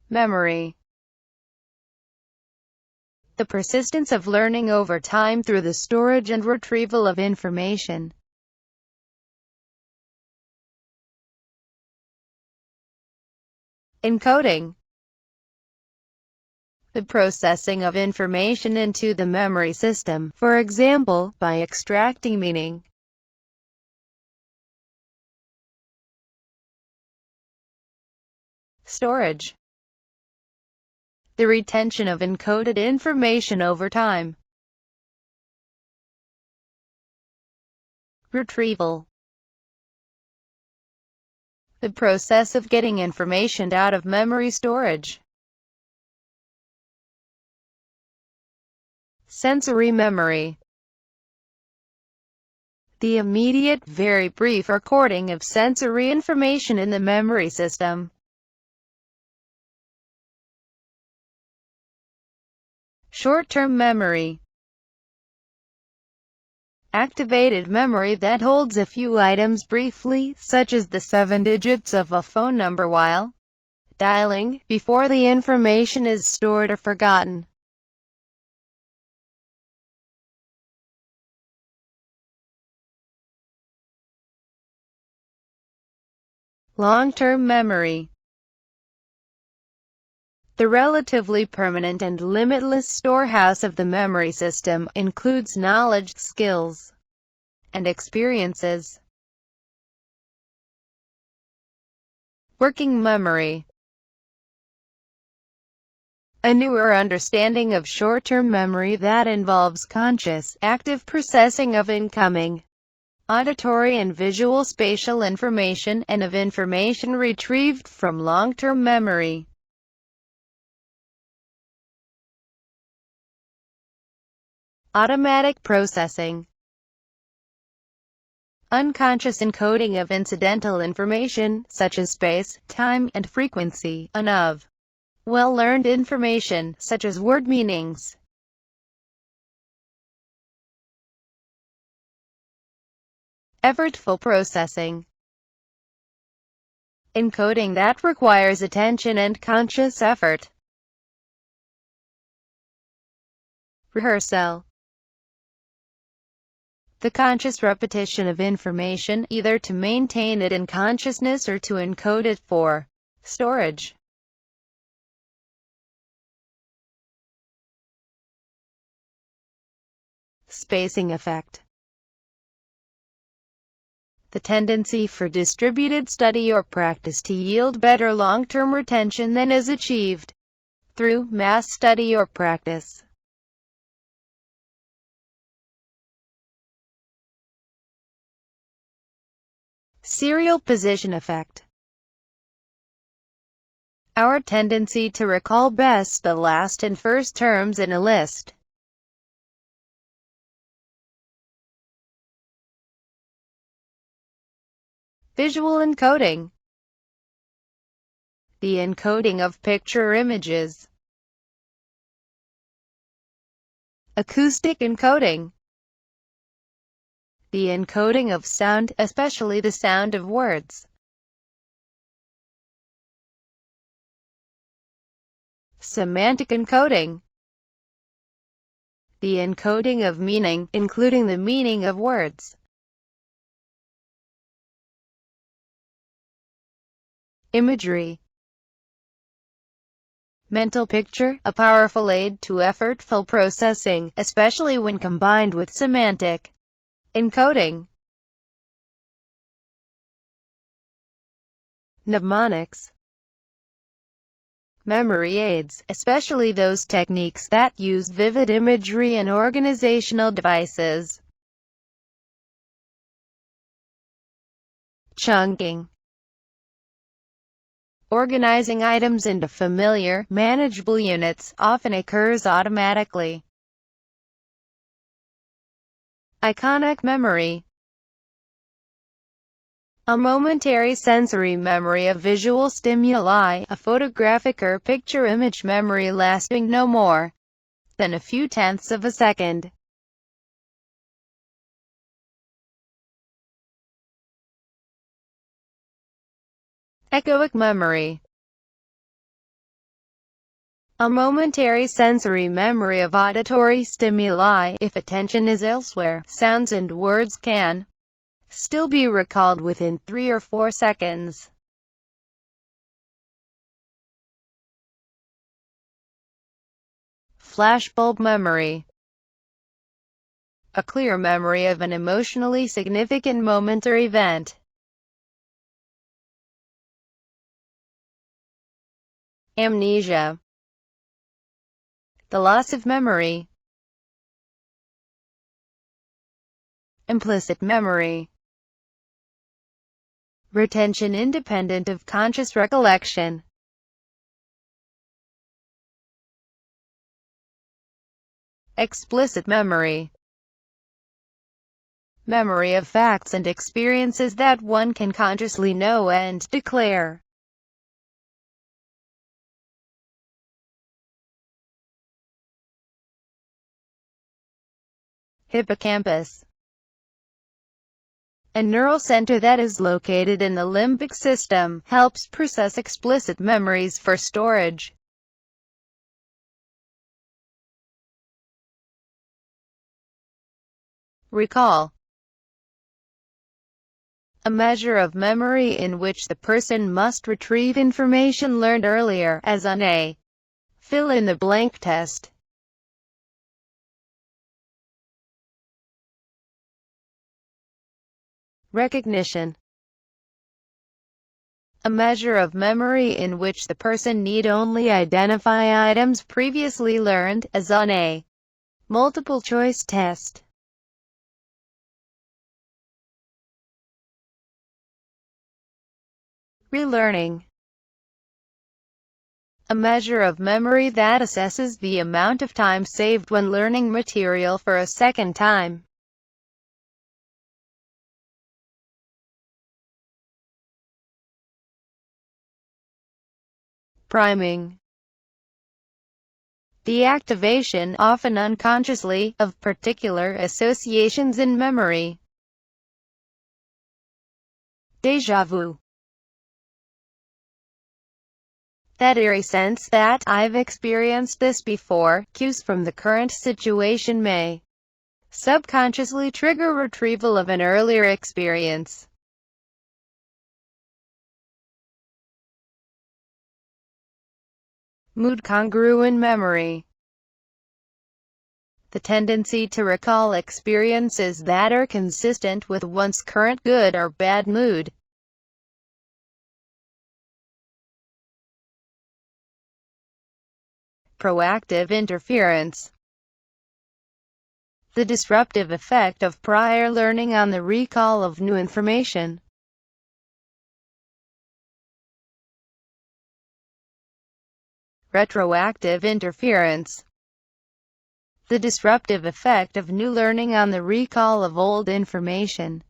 Memory. The persistence of learning over time through the storage and retrieval of information. Encoding. The processing of information into the memory system, for example, by extracting meaning. Storage. The retention of encoded information over time. Retrieval. The process of getting information out of memory storage. Sensory memory. The immediate, very brief recording of sensory information in the memory system. Short-term memory. Activated memory that holds a few items briefly, such as the 7 digits of a phone number while dialing, before the information is stored or forgotten. Long-term memory. The relatively permanent and limitless storehouse of the memory system includes knowledge, skills, and experiences. Working memory. A newer understanding of short-term memory that involves conscious, active processing of incoming auditory and visual spatial information, and of information retrieved from long-term memory. Automatic processing. Unconscious encoding of incidental information, such as space, time, and frequency, and of well-learned information, such as word meanings. Effortful processing. Encoding that requires attention and conscious effort. Rehearsal. The conscious repetition of information, either to maintain it in consciousness or to encode it for storage. Spacing effect. The tendency for distributed study or practice to yield better long-term retention than is achieved through mass study or practice. Serial position effect. Our tendency to recall best the last and first terms in a list. Visual encoding. The encoding of picture images. Acoustic encoding. The encoding of sound, especially the sound of words. Semantic encoding. The encoding of meaning, including the meaning of words. Imagery. Mental picture, a powerful aid to effortful processing, especially when combined with semantic encoding. Mnemonics. Memory aids, especially those techniques that use vivid imagery and organizational devices. Chunking. Organizing items into familiar, manageable units often occurs automatically. Iconic memory. A momentary sensory memory of visual stimuli, a photographic or picture image memory lasting no more than a few tenths of a second. Echoic memory. A momentary sensory memory of auditory stimuli. If attention is elsewhere, sounds and words can still be recalled within 3 or 4 seconds. Flashbulb memory. A clear memory of an emotionally significant moment or event. Amnesia. The loss of memory. Implicit memory. Retention independent of conscious recollection. Explicit memory. Memory of facts and experiences that one can consciously know and declare. Hippocampus. A neural center that is located in the limbic system, helps process explicit memories for storage. Recall. A measure of memory in which the person must retrieve information learned earlier, as on a fill-in-the-blank test. Recognition. A measure of memory in which the person need only identify items previously learned, as on a multiple-choice test. Relearning. A measure of memory that assesses the amount of time saved when learning material for a second time. Priming. The activation, often unconsciously, of particular associations in memory. Déjà vu. That eerie sense that "I've experienced this before." Cues from the current situation may subconsciously trigger retrieval of an earlier experience. Mood-congruent memory. The tendency to recall experiences that are consistent with one's current good or bad mood. Proactive interference. The disruptive effect of prior learning on the recall of new information. Retroactive interference. The disruptive effect of new learning on the recall of old information.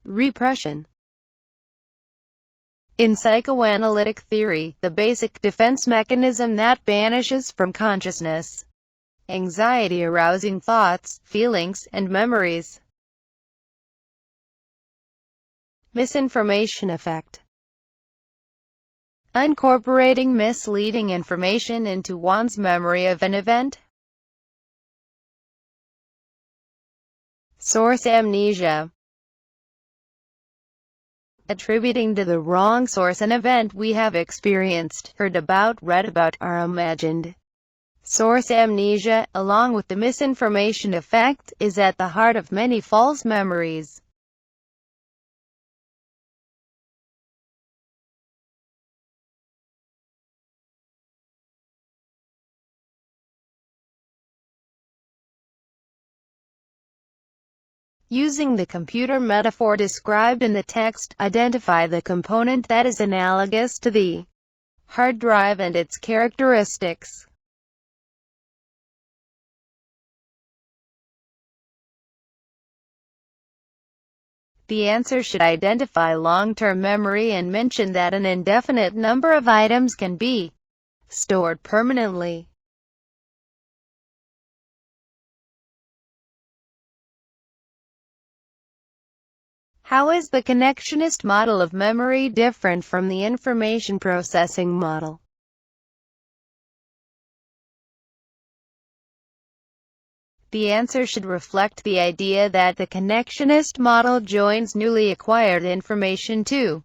Repression. In psychoanalytic theory, the basic defense mechanism that banishes from consciousness anxiety-arousing thoughts, feelings, and memories. Misinformation effect. Incorporating misleading information into one's memory of an event. Source amnesia. Attributing to the wrong source an event we have experienced, heard about, read about, or imagined. Source amnesia, along with the misinformation effect, is at the heart of many false memories. Using the computer metaphor described in the text, identify the component that is analogous to the hard drive and its characteristics. The answer should identify long-term memory and mention that an indefinite number of items can be stored permanently. How is the connectionist model of memory different from the information processing model? The answer should reflect the idea that the connectionist model joins newly acquired information to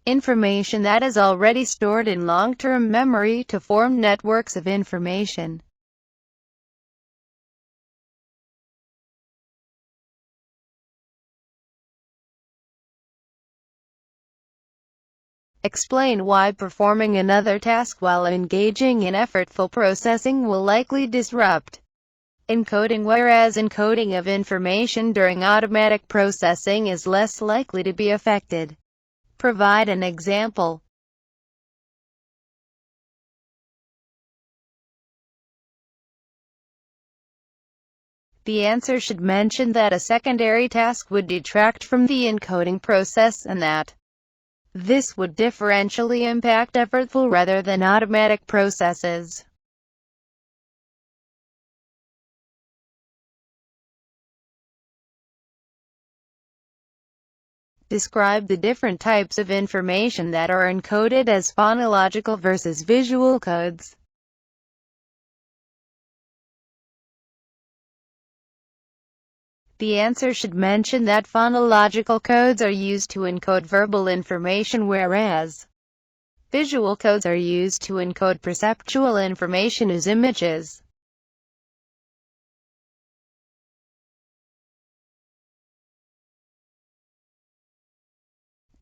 information that is already stored in long-term memory to form networks of information. Explain why performing another task while engaging in effortful processing will likely disrupt encoding, whereas encoding of information during automatic processing is less likely to be affected. Provide an example. The answer should mention that a secondary task would detract from the encoding process and that this would differentially impact effortful rather than automatic processes. Describe the different types of information that are encoded as phonological versus visual codes. The answer should mention that phonological codes are used to encode verbal information, whereas visual codes are used to encode perceptual information as images.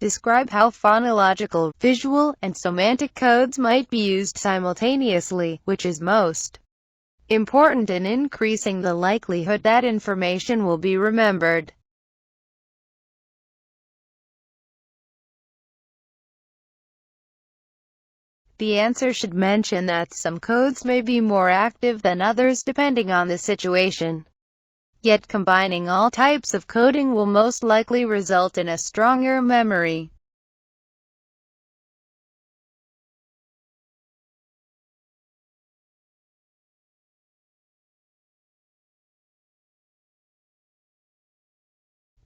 Describe how phonological, visual, and semantic codes might be used simultaneously, which is most important in increasing the likelihood that information will be remembered. The answer should mention that some codes may be more active than others depending on the situation. Yet combining all types of coding will most likely result in a stronger memory.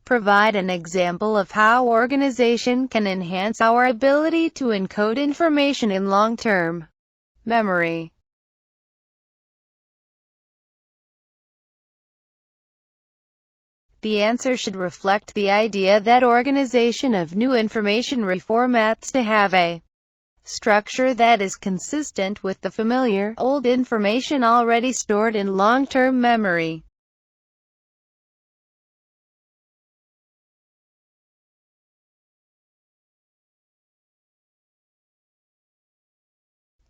Provide an example of how organization can enhance our ability to encode information in long-term memory. The answer should reflect the idea that organization of new information reformats to have a structure that is consistent with the familiar, old information already stored in long-term memory.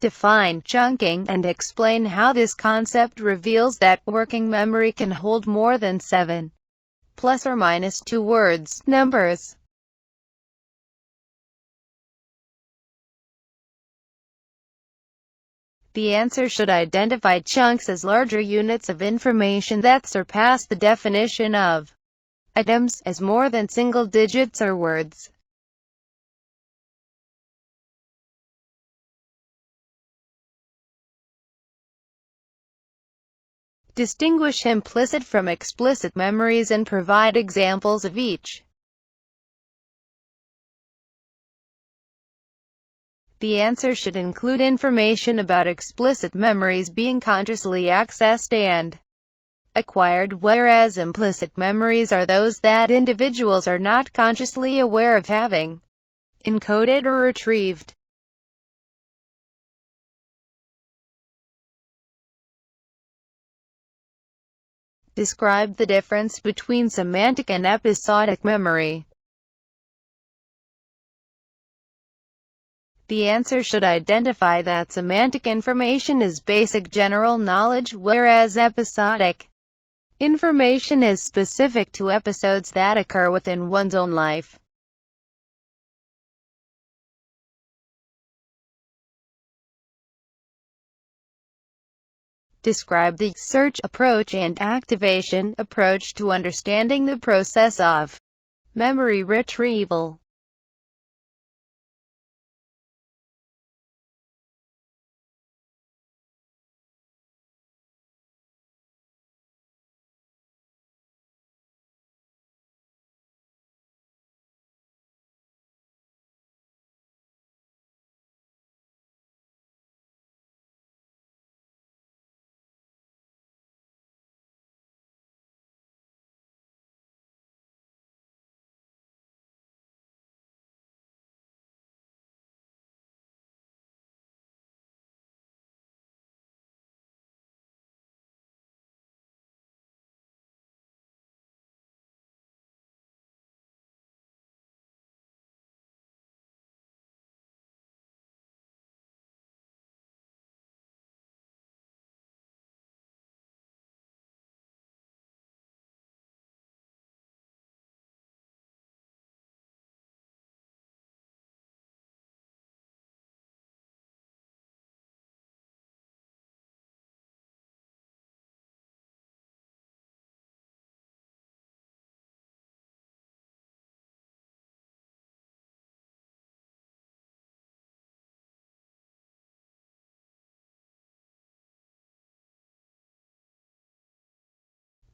Define chunking, and explain how this concept reveals that working memory can hold more than 7 plus or minus 2 words, numbers. The answer should identify chunks as larger units of information that surpass the definition of items, as more than single digits or words. Distinguish implicit from explicit memories and provide examples of each. The answer should include information about explicit memories being consciously accessed and acquired, whereas implicit memories are those that individuals are not consciously aware of having encoded or retrieved. Describe the difference between semantic and episodic memory. The answer should identify that semantic information is basic general knowledge, whereas episodic information is specific to episodes that occur within one's own life. Describe the search approach and activation approach to understanding the process of memory retrieval.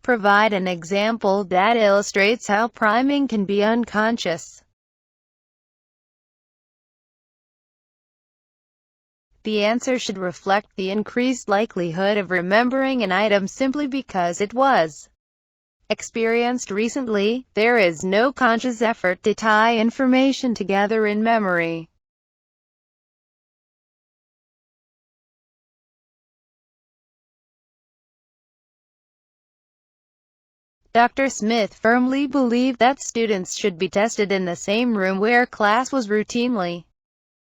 Provide an example that illustrates how priming can be unconscious. The answer should reflect the increased likelihood of remembering an item simply because it was experienced recently. There is no conscious effort to tie information together in memory. Dr. Smith firmly believed that students should be tested in the same room where class was routinely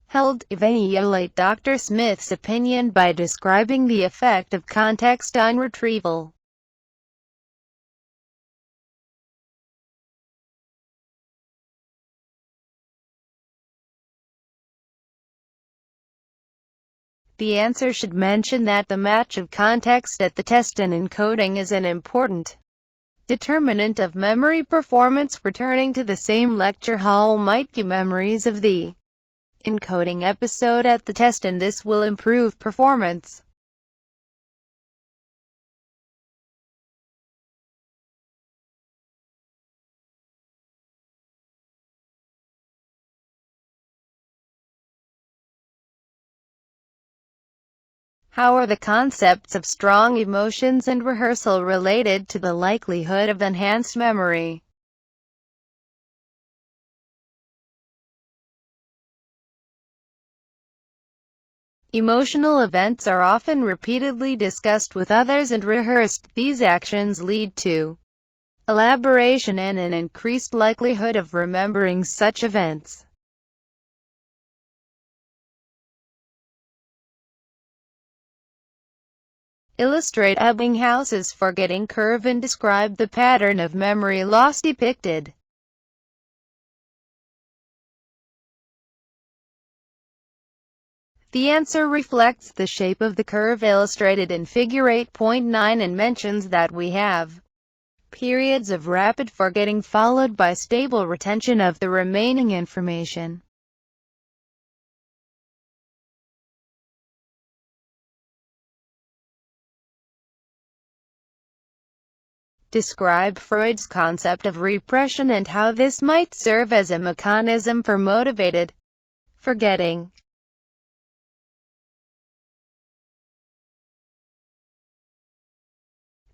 held. Evaluate Dr. Smith's opinion by describing the effect of context on retrieval. The answer should mention that the match of context at the test and encoding is an important determinant of memory performance. Returning to the same lecture hall might give memories of the encoding episode at the test, and this will improve performance. How are the concepts of strong emotions and rehearsal related to the likelihood of enhanced memory? Emotional events are often repeatedly discussed with others and rehearsed. These actions lead to elaboration and an increased likelihood of remembering such events. Illustrate Ebbinghouse's forgetting curve and describe the pattern of memory loss depicted. The answer reflects the shape of the curve illustrated in Figure 8.9 and mentions that we have periods of rapid forgetting followed by stable retention of the remaining information. Describe Freud's concept of repression and how this might serve as a mechanism for motivated forgetting.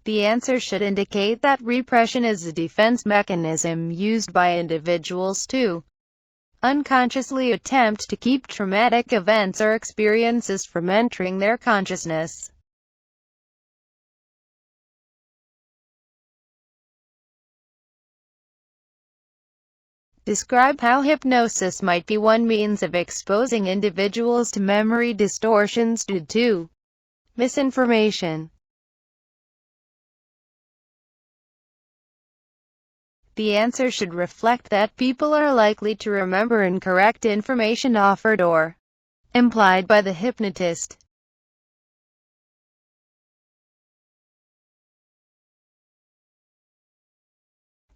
The answer should indicate that repression is a defense mechanism used by individuals to unconsciously attempt to keep traumatic events or experiences from entering their consciousness. Describe how hypnosis might be one means of exposing individuals to memory distortions due to misinformation. The answer should reflect that people are likely to remember incorrect information offered or implied by the hypnotist.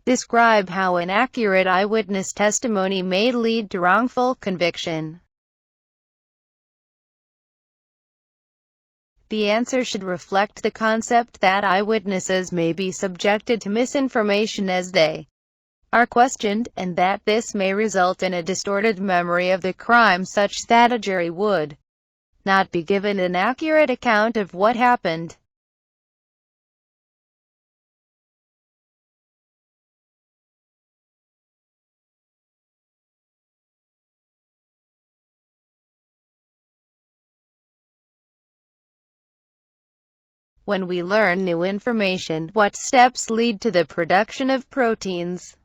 Describe how inaccurate eyewitness testimony may lead to wrongful conviction. The answer should reflect the concept that eyewitnesses may be subjected to misinformation as they are questioned, and that this may result in a distorted memory of the crime such that a jury would not be given an accurate account of what happened. When we learn new information, what steps lead to the production of proteins?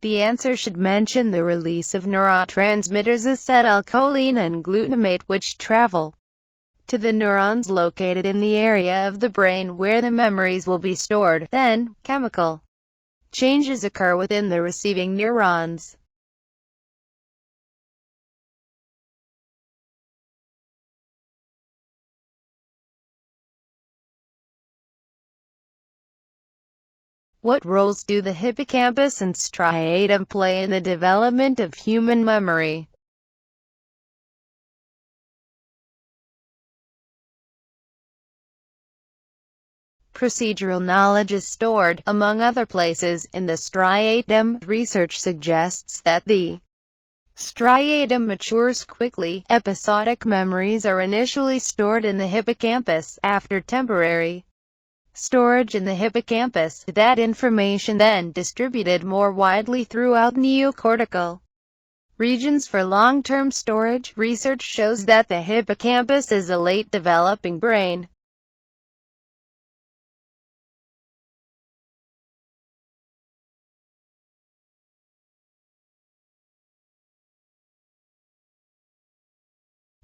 The answer should mention the release of neurotransmitters acetylcholine and glutamate, which travel to the neurons located in the area of the brain where the memories will be stored. Then, chemical changes occur within the receiving neurons. What roles do the hippocampus and striatum play in the development of human memory? Procedural knowledge is stored, among other places, in the striatum. Research suggests that the striatum matures quickly. Episodic memories are initially stored in the hippocampus. After temporary storage in the hippocampus, that information then distributed more widely throughout neocortical regions for long-term storage. Research shows that the hippocampus is a late-developing brain.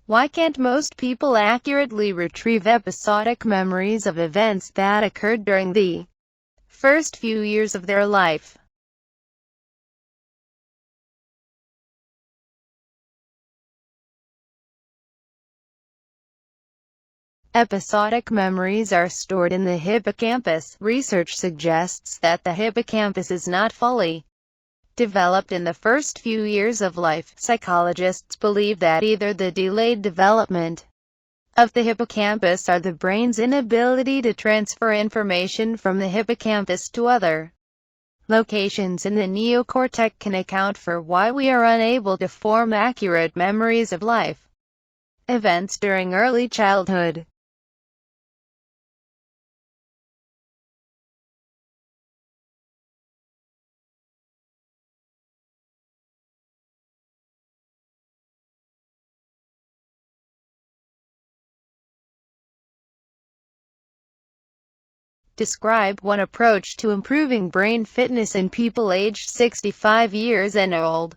Why can't most people accurately retrieve episodic memories of events that occurred during the first few years of their life? Episodic memories are stored in the hippocampus. Research suggests that the hippocampus is not fully developed in the first few years of life. Psychologists believe that either the delayed development of the hippocampus or the brain's inability to transfer information from the hippocampus to other locations in the neocortex can account for why we are unable to form accurate memories of life events during early childhood. Describe one approach to improving brain fitness in people aged 65 years and old.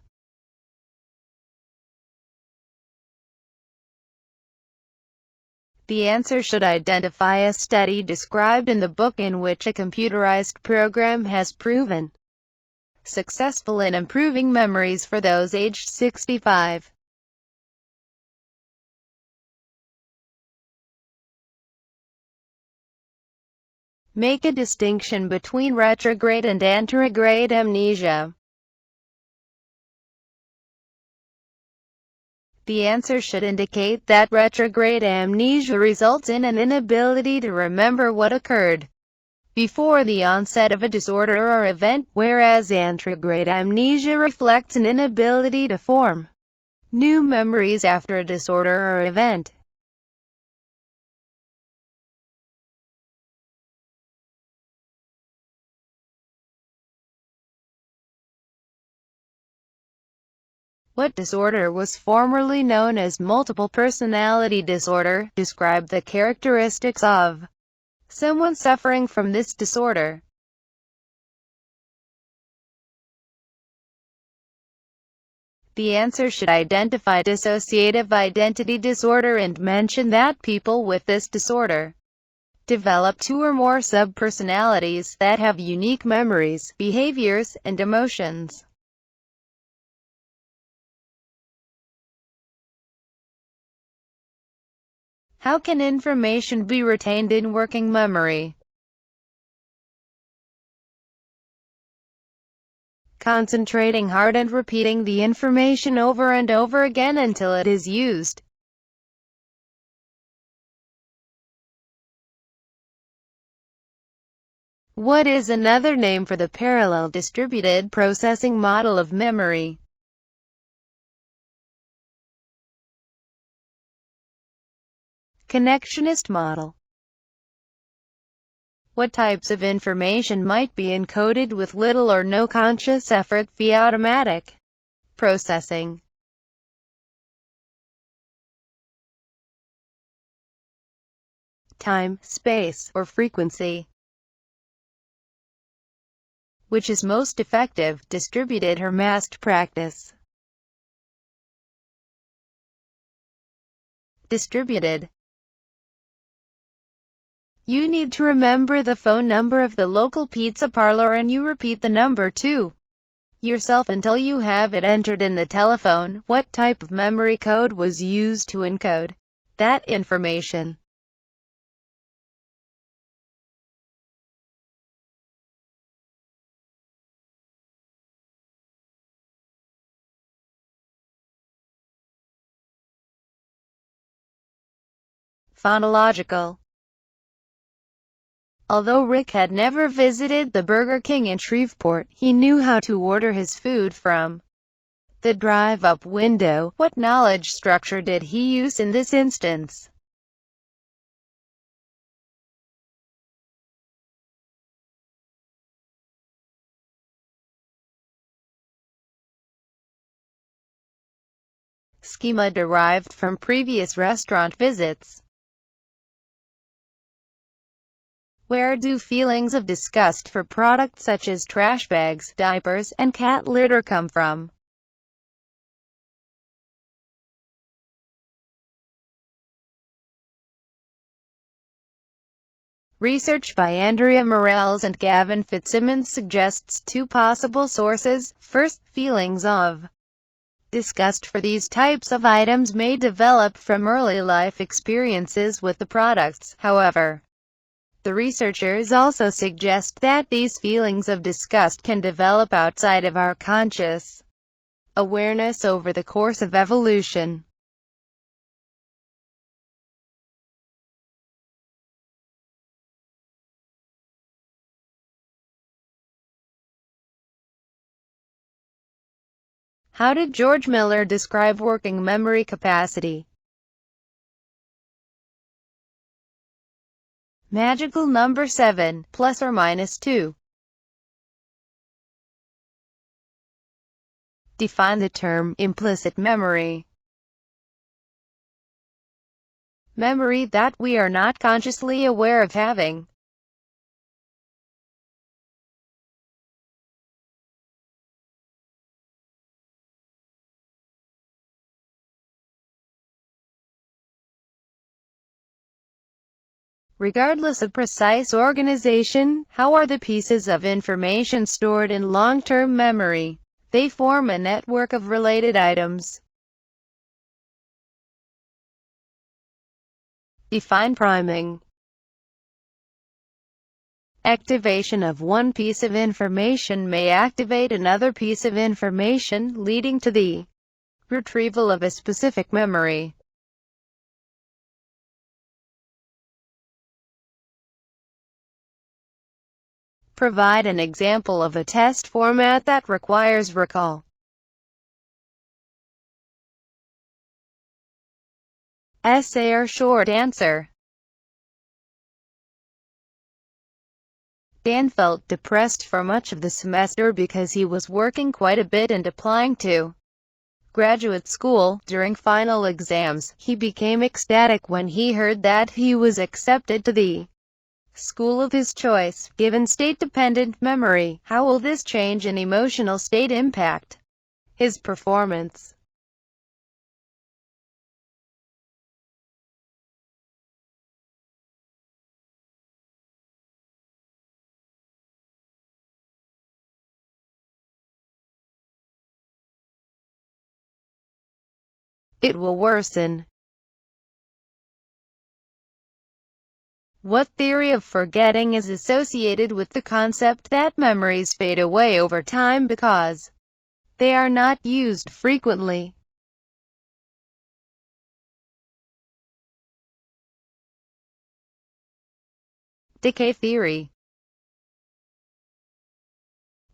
The answer should identify a study described in the book in which a computerized program has proven successful in improving memories for those aged 65. Make a distinction between retrograde and anterograde amnesia. The answer should indicate that retrograde amnesia results in an inability to remember what occurred before the onset of a disorder or event, whereas anterograde amnesia reflects an inability to form new memories after a disorder or event. What disorder was formerly known as multiple personality disorder? Describe the characteristics of someone suffering from this disorder. The answer should identify dissociative identity disorder and mention that people with this disorder develop two or more subpersonalities that have unique memories, behaviors, and emotions. How can information be retained in working memory? Concentrating hard and repeating the information over and over again until it is used. What is another name for the parallel distributed processing model of memory? Connectionist model. What types of information might be encoded with little or no conscious effort via automatic processing? Time, space, or frequency? Which is most effective, distributed or massed practice? Distributed. You need to remember the phone number of the local pizza parlor and you repeat the number to yourself until you have it entered in the telephone. What type of memory code was used to encode that information? Phonological. Although Rick had never visited the Burger King in Shreveport, he knew how to order his food from the drive-up window. What knowledge structure did he use in this instance? Schema derived from previous restaurant visits. Where do feelings of disgust for products such as trash bags, diapers, and cat litter come from? Research by Andrea Morales and Gavin Fitzsimmons suggests two possible sources. First, feelings of disgust for these types of items may develop from early life experiences with the products. However, the researchers also suggest that these feelings of disgust can develop outside of our conscious awareness over the course of evolution. How did George Miller describe working memory capacity? Magical number 7, plus or minus 2. Define the term implicit memory. Memory that we are not consciously aware of having. Regardless of precise organization, how are the pieces of information stored in long-term memory? They form a network of related items. Define priming. Activation of one piece of information may activate another piece of information, leading to the retrieval of a specific memory. Provide an example of a test format that requires recall. Essay or short answer. Dan felt depressed for much of the semester because he was working quite a bit and applying to graduate school. During final exams, he became ecstatic when he heard that he was accepted to the school of his choice. Given state-dependent memory, how will this change in emotional state impact his performance? It will worsen. What theory of forgetting is associated with the concept that memories fade away over time because they are not used frequently? Decay theory.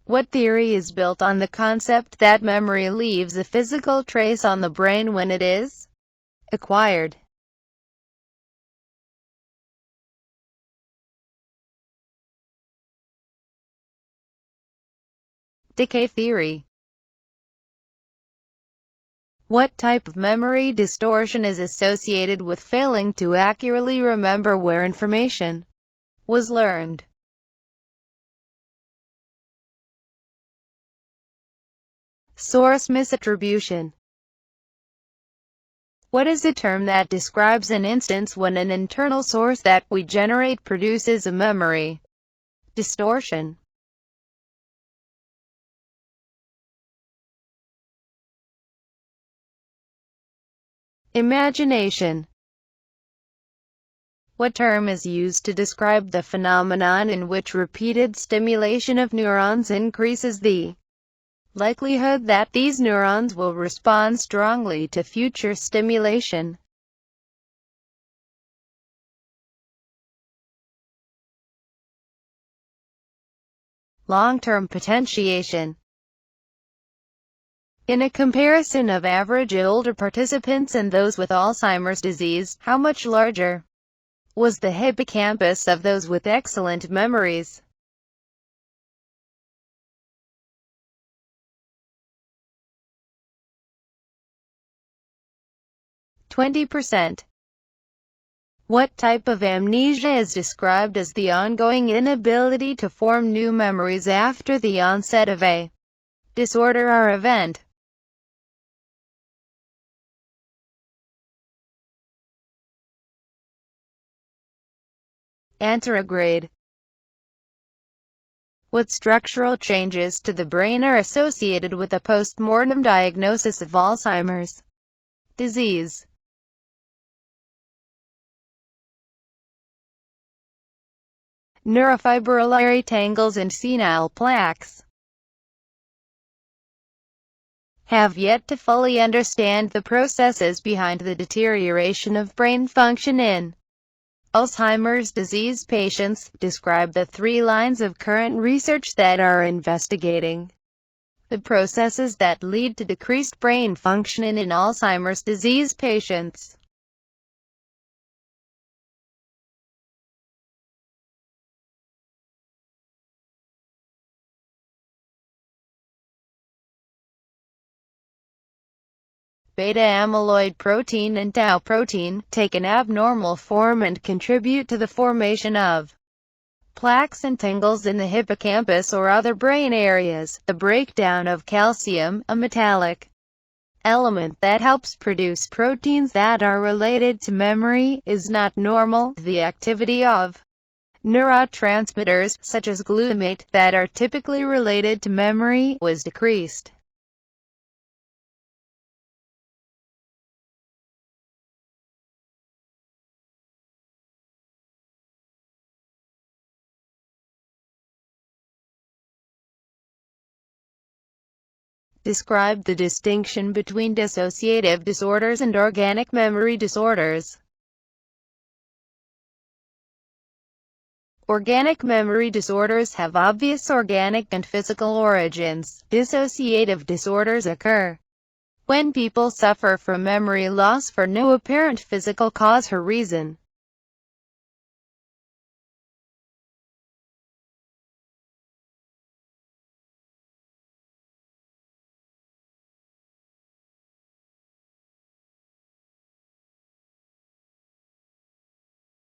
What theory is built on the concept that memory leaves a physical trace on the brain when it is acquired? Decay theory. What type of memory distortion is associated with failing to accurately remember where information was learned? Source misattribution. What is a term that describes an instance when an internal source that we generate produces a memory distortion? Imagination. What term is used to describe the phenomenon in which repeated stimulation of neurons increases the likelihood that these neurons will respond strongly to future stimulation? Long-term potentiation. In a comparison of average older participants and those with Alzheimer's disease, how much larger was the hippocampus of those with excellent memories? %. What type of amnesia is described as the ongoing inability to form new memories after the onset of a disorder or event? Anterograde. What structural changes to the brain are associated with a post-mortem diagnosis of Alzheimer's disease? Neurofibrillary tangles and senile plaques. Have yet to fully understand the processes behind the deterioration of brain function in Alzheimer's disease patients. Describe the 3 lines of current research that are investigating the processes that lead to decreased brain function in Alzheimer's disease patients. Beta-amyloid protein and tau protein take an abnormal form and contribute to the formation of plaques and tangles in the hippocampus or other brain areas. The breakdown of calcium, a metallic element that helps produce proteins that are related to memory, is not normal. The activity of neurotransmitters, such as glutamate, that are typically related to memory, was decreased. Describe the distinction between dissociative disorders and organic memory disorders. Organic memory disorders have obvious organic and physical origins. Dissociative disorders occur when people suffer from memory loss for no apparent physical cause or reason.